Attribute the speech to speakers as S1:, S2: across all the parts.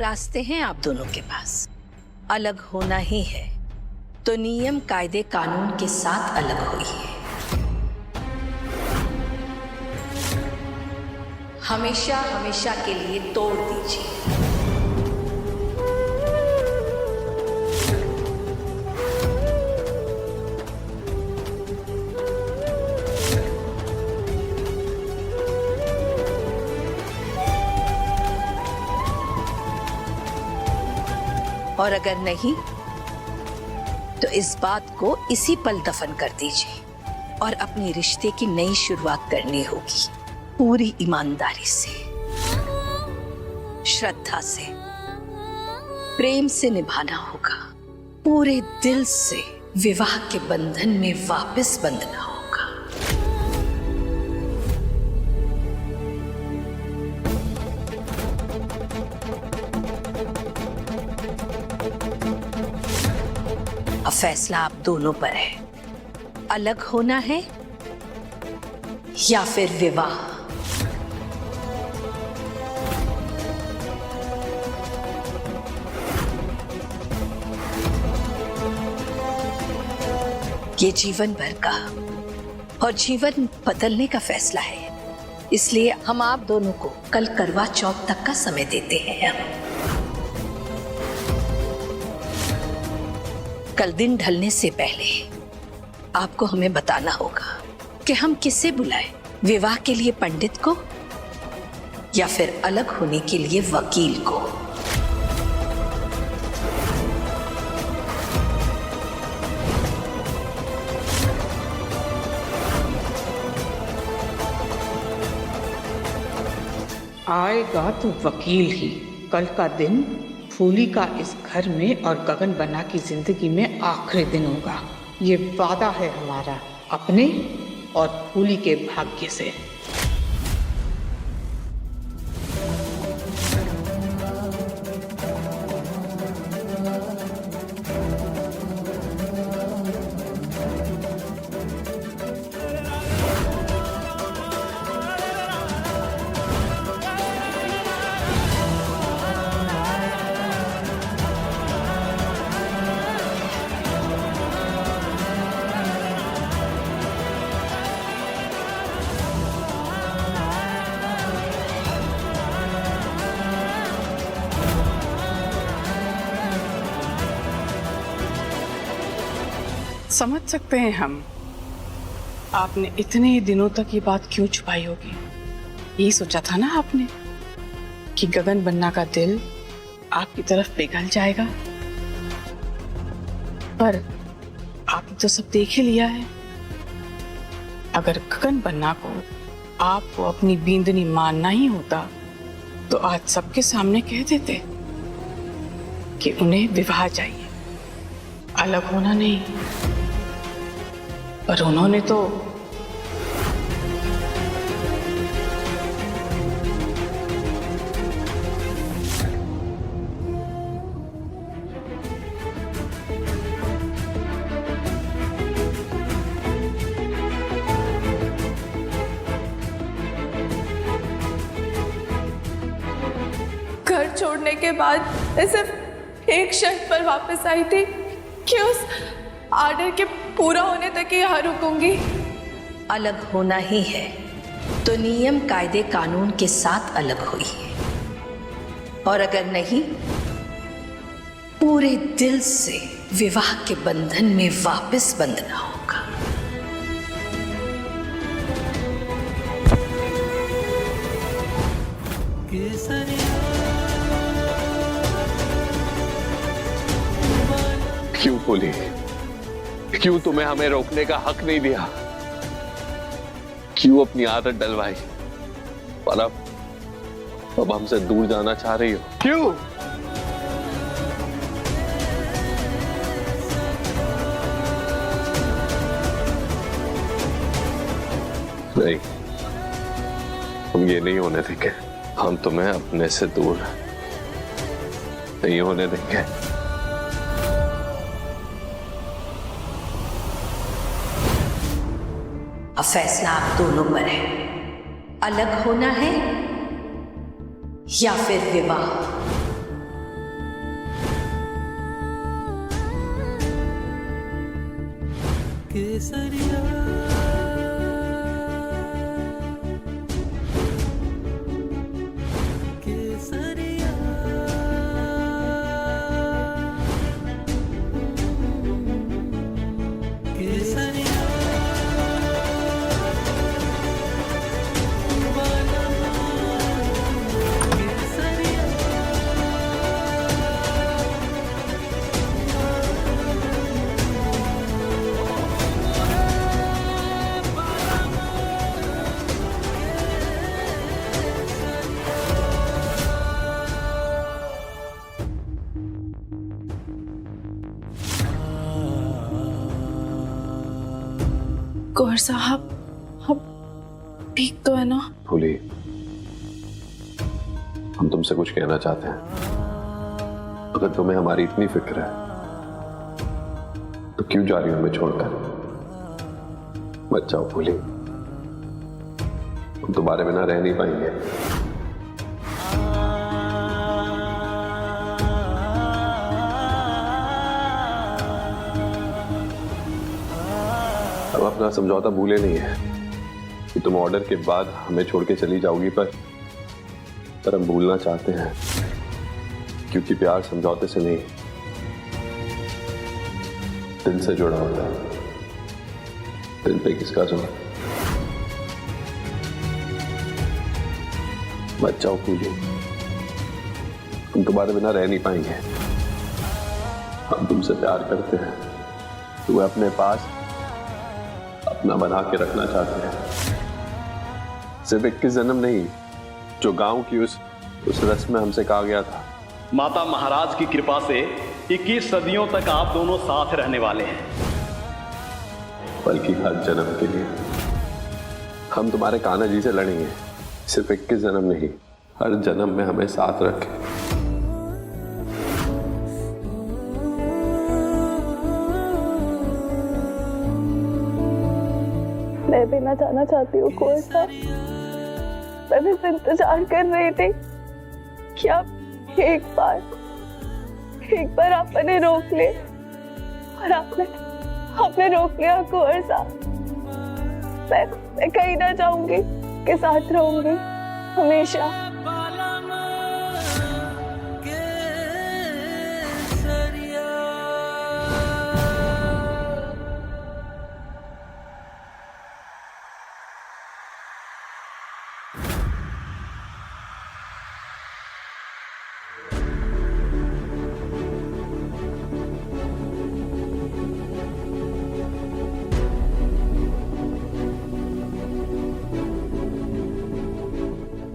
S1: रास्ते हैं आप दोनों के पास। अलग होना ही है तो नियम कायदे कानून के साथ अलग होइए। हमेशा हमेशा के लिए तोड़ दीजिए। और अगर नहीं तो इस बात को इसी पल दफन कर दीजिए और अपने रिश्ते की नई शुरुआत करनी होगी। पूरी ईमानदारी से, श्रद्धा से, प्रेम से निभाना होगा। पूरे दिल से विवाह के बंधन में वापस बंधना होगा। अब फैसला आप दोनों पर है। अलग होना है या फिर विवाह। ये जीवन भर का और जीवन बदलने का फैसला है। इसलिए हम आप दोनों को कल करवा चौथ तक का समय देते हैं। कल दिन ढलने से पहले आपको हमें बताना होगा कि हम किसे बुलाएं, विवाह के लिए पंडित को या फिर अलग होने के लिए वकील को।
S2: आएगा तो वकील ही। कल का दिन फूली का इस घर में और गगन बन्ना की जिंदगी में आखिरी दिन होगा। ये वादा है हमारा अपने और फूली के भाग्य से। समझ सकते हैं हम आपने इतने दिनों तक ये बात क्यों छुपाई होगी। यही सोचा था ना आपने कि गगन बन्ना का दिल आपकी तरफ पिघल जाएगा, पर आपने तो सब देख ही लिया है। अगर गगन बन्ना को आपको अपनी बींदनी मानना ही होता तो आज सबके सामने कह देते कि उन्हें विवाह चाहिए, अलग होना नहीं। पर उन्होंने तो
S3: घर छोड़ने के बाद मैं सिर्फ एक शर्त पर वापस आई थी कि उस आर्डर के पूरा होने तक ही यहाँ रुकूंगी।
S1: अलग होना ही है तो नियम कायदे कानून के साथ अलग होइए। और अगर नहीं, पूरे दिल से विवाह के बंधन में वापस बंधना होगा।
S4: क्यों बोली? क्यों तुम्हें हमें रोकने का हक नहीं दिया? क्यों अपनी आदत डलवाई और अब हमसे दूर जाना चाह रही हो? क्यों? नहीं, हम ये नहीं होने देंगे। हम तुम्हें अपने से दूर नहीं होने देंगे।
S1: अब फैसला आप दोनों पर है। अलग होना है या फिर विवाह।
S3: गौहर साहब, आप ठीक तो है ना?
S4: फूली, हम तुमसे कुछ कहना चाहते हैं। अगर तुम्हें हमारी इतनी फिक्र है तो क्यों जा रही हो हमें छोड़कर? मत जाओ फूली, हम तुम्हारे बिना रह नहीं पाएंगे। हम अपना समझौता भूले नहीं है कि तुम ऑर्डर के बाद हमें छोड़ के चली जाओगी, पर हम भूलना चाहते हैं क्योंकि प्यार समझौते से नहीं, दिल से जुड़ा होता है। दिल पे किसका जोर? मत जाओ फूली, हम तुम्हारे बिना रह नहीं पाएंगे। हम तुमसे प्यार करते हैं, तुम्हें अपने पास अपना बना के रखना चाहते हैं। सिर्फ 21 जन्म नहीं, जो गांव की उस रस्म में हमसे कहा गया था।
S5: माता महाराज की कृपा से 21 सदियों तक आप दोनों साथ रहने वाले हैं।
S4: बल्कि हर जन्म के लिए हम तुम्हारे कान्हा जी से लड़ेंगे। सिर्फ 21 जन्म नहीं, हर जन्म में हमें साथ रखें।
S3: मैं भी ना जाना चाहती हूँ गौहर साहब। मैं बस इंतजार कर रही थी कि आप एक बार आपने रोक ले, और आपने रोक लिया गौहर साहब। मैं कहीं ना जाऊंगी, के साथ रहूंगी हमेशा।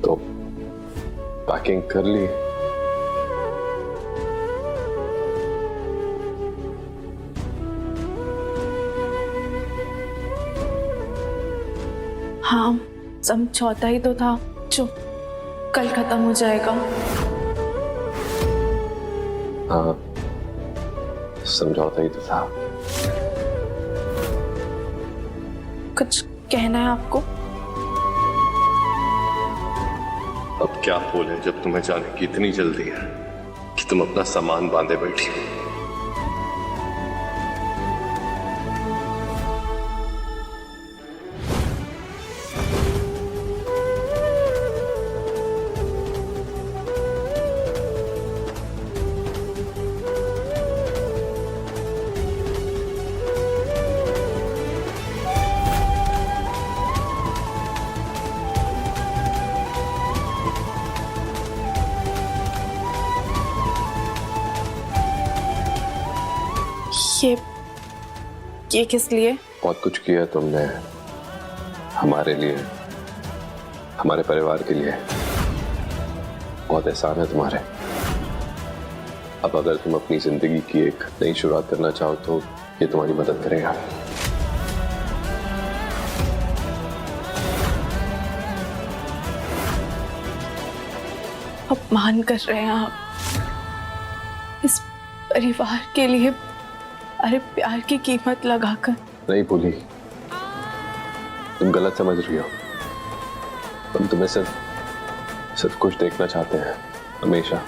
S4: तो पैकिंग कर ली?
S3: हाँ, समझौता ही तो था जो कल खत्म हो जाएगा।
S4: हाँ, समझौता ही तो था।
S3: कुछ कहना है आपको?
S4: अब क्या बोले जब तुम्हें जाने की इतनी जल्दी है कि तुम अपना सामान बांधे बैठी हो।
S3: ये किस लिए?
S4: बहुत कुछ किया तुमने हमारे लिए, हमारे परिवार के लिए। बहुत एहसान है तुम्हारे। अब अगर तुम अपनी जिंदगी की एक नई शुरुआत करना चाहो तो ये तुम्हारी मदद करेगा।
S3: अपमान कर रहे हैं आप इस परिवार के लिए, अरे प्यार की कीमत लगाकर।
S4: नहीं भूली, तुम गलत समझ रही हो। हम तुम्हें सिर्फ कुछ देखना चाहते हैं हमेशा।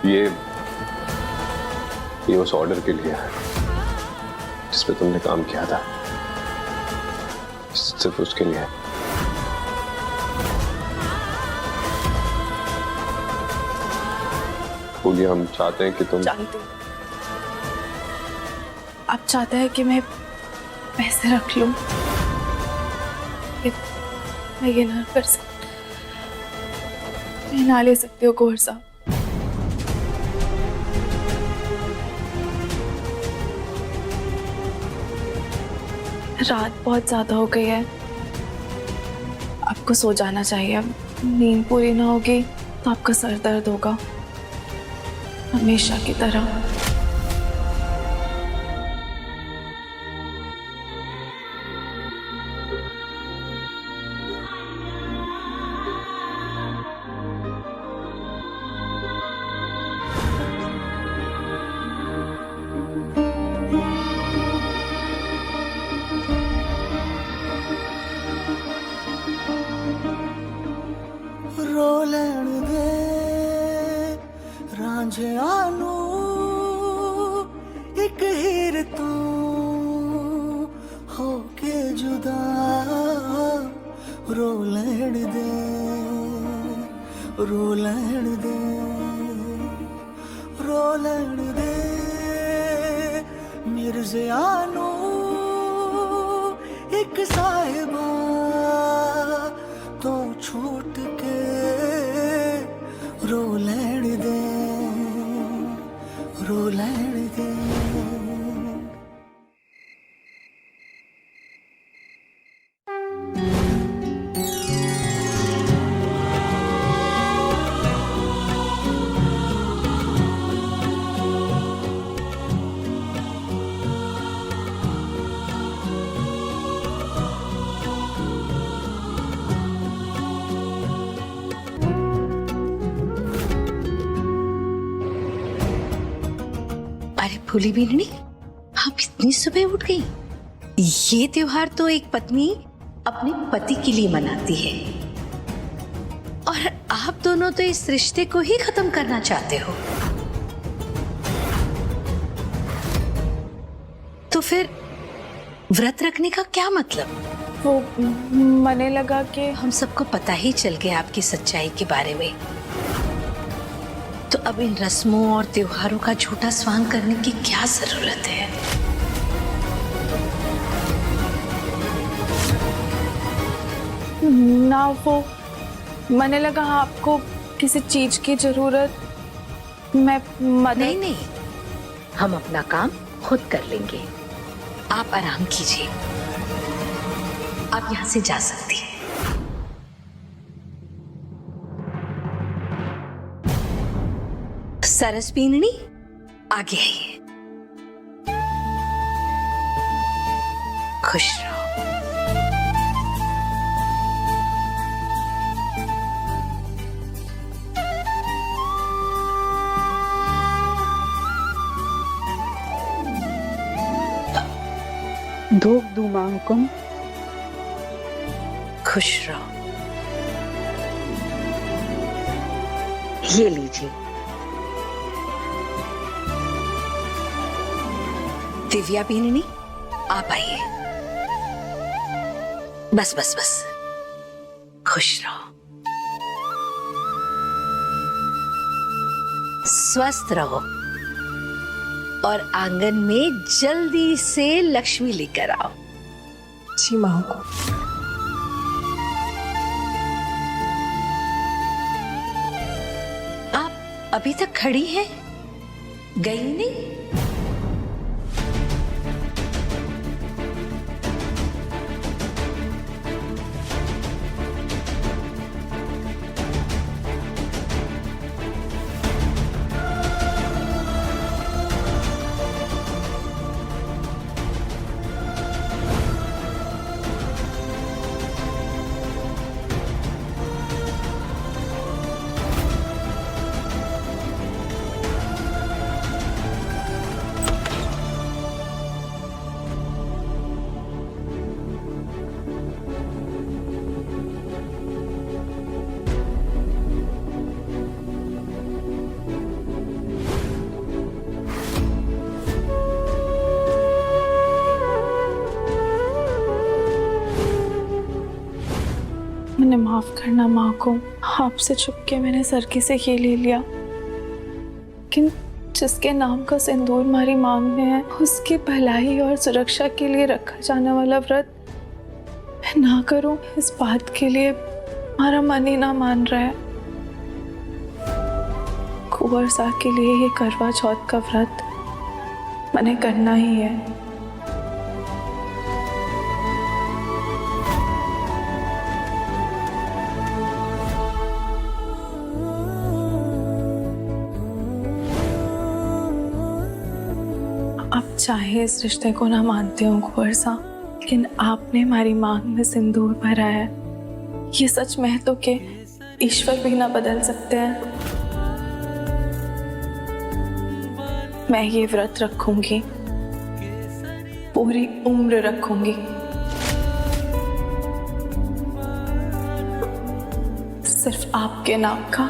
S4: ये उस ऑर्डर के लिए है जिस पे तुमने काम किया था। सिर्फ उसके लिए। फूली, हम चाहते हैं कि तुम।
S3: जानती हूँ आप चाहते हैं कि मैं पैसे रख लूं, मैं ये ना कर सकती, मैं ना ले सकती हूँ गौहर साहब। रात बहुत ज्यादा हो गई है, आपको सो जाना चाहिए। अब नींद पूरी ना होगी तो आपका सर दर्द होगा हमेशा की तरह।
S6: रो लैण दे रांझिया नू एक हीर तू होके जुदा, रो लैण दे, रो लैण दे, रो लैण दे मिर्ज़िया नू एक साहिबा तो छूट के, रो लैण दे, रो लैण दे।
S1: अरे फूली बीननी, आप इतनी सुबह उठ गई? ये त्योहार तो एक पत्नी अपने पति के लिए मनाती है, और आप दोनों तो इस रिश्ते को ही खत्म करना चाहते हो। तो फिर व्रत रखने का क्या मतलब?
S3: वो मने लगा कि
S1: हम सबको पता ही चल गया आपकी सच्चाई के बारे में, तो अब इन रस्मों और त्योहारों का झूठा स्वांग करने की क्या जरूरत है?
S3: ना, वो मने लगा आपको किसी चीज की जरूरत, मैं मदद।
S1: नहीं नहीं, हम अपना काम खुद कर लेंगे, आप आराम कीजिए, आप यहाँ से जा सकती हैं। सरस बीननी, आगे आइए। खुश रहो।
S2: धूप दूं मां हुकुम।
S1: खुश रहो। ये लीजिए। दिव्या बीननी, आप आइए। बस बस बस, खुश रहो, स्वस्थ रहो, और आंगन में जल्दी से लक्ष्मी लेकर आओ।
S3: जी माँ को।
S1: आप अभी तक खड़ी हैं, गई नहीं?
S3: मैंने माफ करना माँ को। आपसे छुपके मैंने सरकी से ये ले लिया, लेकिन जिसके नाम का सिंदूर हमारी मांग में है, उसकी भलाई और सुरक्षा के लिए रखा जाने वाला व्रत मैं ना करूं, इस बात के लिए हमारा मन ही ना मान रहा है। कुंवर साहब के लिए ये करवा चौथ का व्रत मैंने करना ही है। आप चाहे इस रिश्ते को ना मानते हो कुंवर साहब, लेकिन आपने हमारी मांग में सिंदूर भरा है, ये सच मैं तो के ईश्वर भी ना बदल सकते हैं। मैं ये व्रत रखूंगी, पूरी उम्र रखूंगी। सिर्फ आपके नाम का।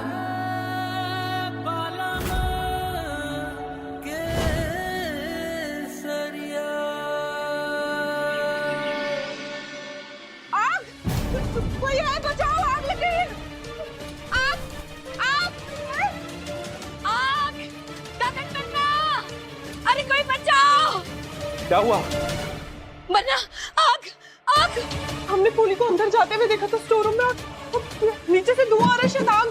S4: क्या हुआ?
S1: बन्ना, आग आग!
S7: हमने फूली को अंदर जाते हुए देखा था स्टोर रूम में, नीचे से धुआं आ रहा है। शायद आग।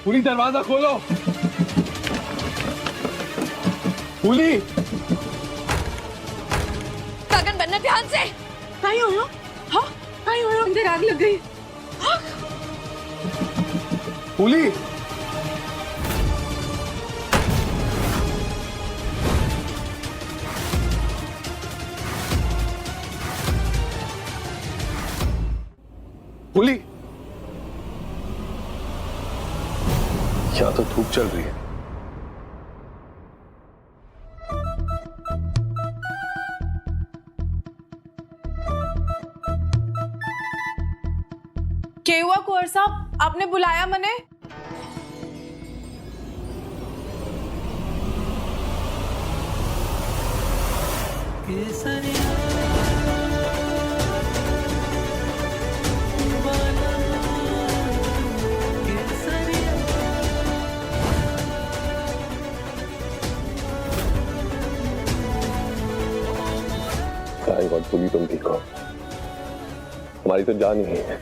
S4: फूली दरवाजा खोलो। फूली!
S1: गगन, बन्ना ध्यान से।
S7: नहीं हो, हाँ नहीं हो, अंदर आग लग गई।
S4: फूली! फूली! यहाँ तो धूप चल रही है।
S3: क्या हुआ कुंवर साहब, आपने बुलाया मने?
S4: फूली, तुम ठीक हो? हमारी तो जान ही है।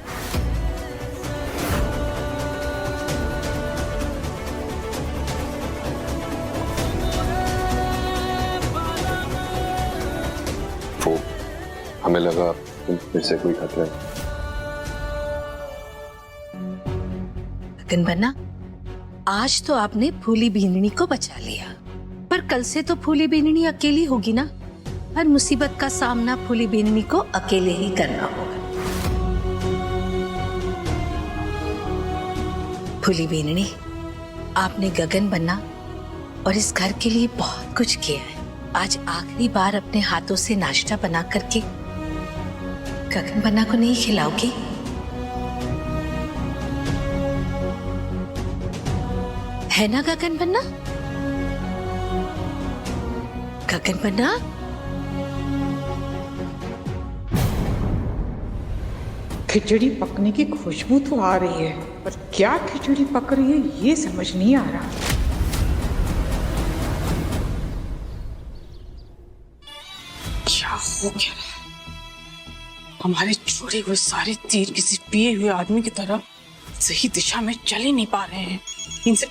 S4: वो हमें लगा फिर से कोई खतरा है।
S1: गगन बन्ना, आज तो आपने फूली बींदनी को बचा लिया, पर कल से तो फूली बींदनी अकेली होगी ना। हर मुसीबत का सामना फूली बींदनी को अकेले ही करना होगा। फूली बींदनी, आपने गगन बन्ना और इस घर के लिए बहुत कुछ किया है। आज आखिरी बार अपने हाथों से नाश्ता बना करके गगन बन्ना को नहीं खिलाओगी? है ना गगन बन्ना? गगन बन्ना?
S8: खिचड़ी पकने की खुशबू तो आ रही है, पर क्या खिचड़ी पक रही है ये समझ नहीं आ रहा।
S2: क्या हो गया? हमारे छोड़े हुए सारे तीर किसी पिए हुए आदमी की तरह सही दिशा में चल ही नहीं पा रहे हैं। इनसे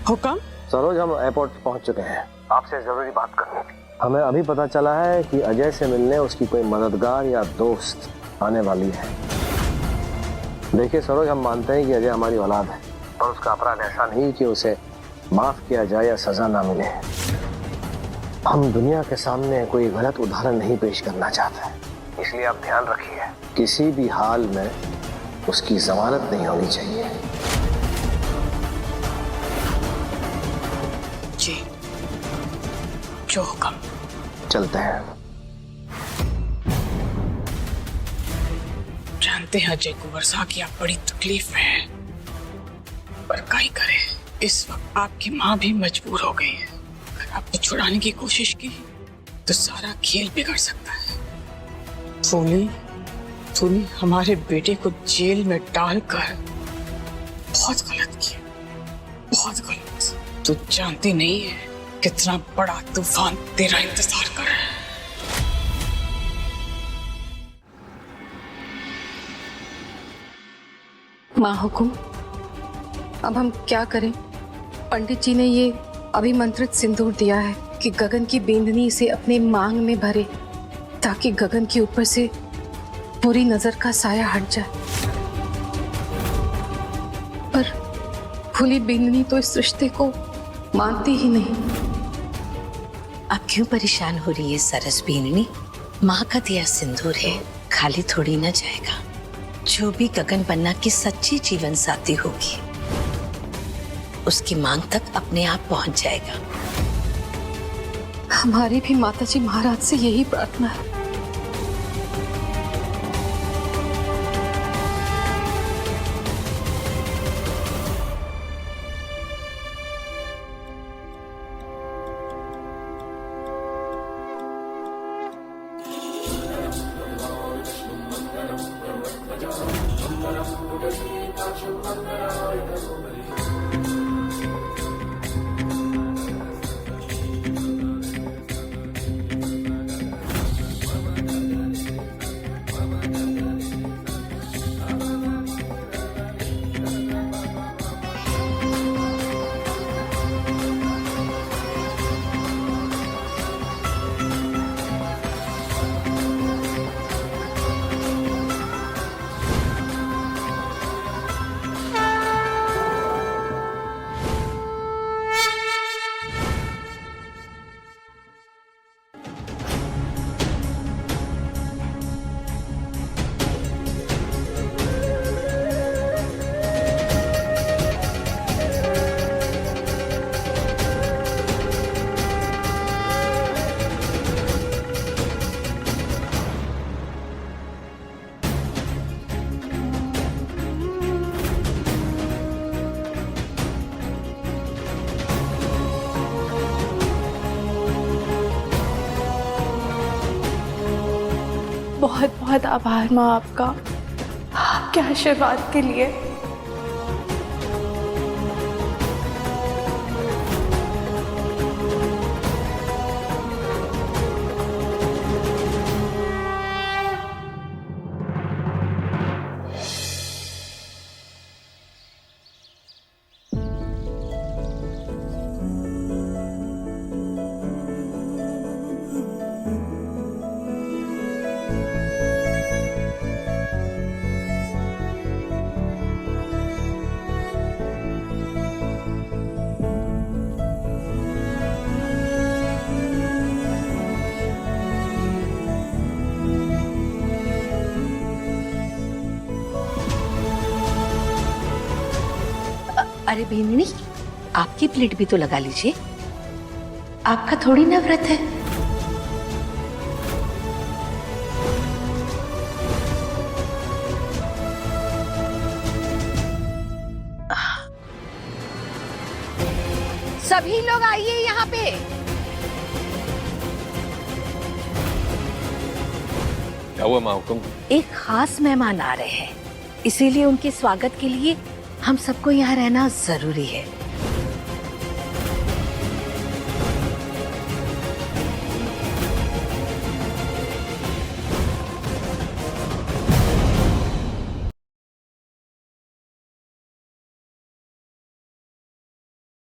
S2: हुक्म?
S9: सरोज, हम एयरपोर्ट पहुंच चुके हैं, आपसे जरूरी बात करनी थी। हमें अभी पता चला है कि अजय से मिलने उसकी कोई मददगार या दोस्त आने वाली है। देखिए सरोज, हम मानते हैं कि अजय हमारी औलाद है, और उसका अपराध ऐसा नहीं कि उसे माफ किया जाए या सजा ना मिले। हम दुनिया के सामने कोई गलत उदाहरण नहीं पेश करना चाहते, इसलिए आप ध्यान रखिए, किसी भी हाल में उसकी जमानत नहीं होनी चाहिए।
S2: जी, जो हुक्म।
S9: चलते हैं।
S2: जानते हैं अजय कुंवर साहब की आप बड़ी तकलीफ में है, पर क्या ही करे, इस वक्त आपकी माँ भी मजबूर हो गई है। अगर आपने छुड़ाने की कोशिश की तो सारा खेल बिगड़ सकता है। तूने हमारे बेटे को जेल में डालकर बहुत गलत किया, बहुत गलत। तू जानती नहीं है कितना बड़ा तूफान तेरा इंतजार कर रहा है।
S10: माँ हुकुम, अब हम क्या करें? पंडित जी ने ये अभिमंत्रित सिंदूर दिया है कि गगन की बींदनी इसे अपने मांग में भरे, ताकि गगन के ऊपर से बुरी नजर का साया हट जाए। पर फूली बींदनी तो इस रिश्ते को मानती ही नहीं।
S1: अब क्यों परेशान हो रही है सरस बींदनी? माँ का दिया सिंदूर है, खाली थोड़ी ना जाएगा। जो भी गगन बन्ना की सच्ची जीवन साथी होगी, उसकी मांग तक अपने आप पहुंच जाएगा।
S10: हमारी भी माताजी महाराज से यही प्रार्थना है। बहुत बहुत आभार माँ आपका, आपके आशीर्वाद के लिए।
S1: अरे बींदनी, आपकी प्लेट भी तो लगा लीजिए, आपका थोड़ी ना व्रत है। सभी लोग आइए यहाँ पे।
S4: क्या हुआ माँ हुकुम?
S1: एक खास मेहमान आ रहे हैं, इसीलिए उनके स्वागत के लिए हम सबको यहाँ रहना जरूरी है।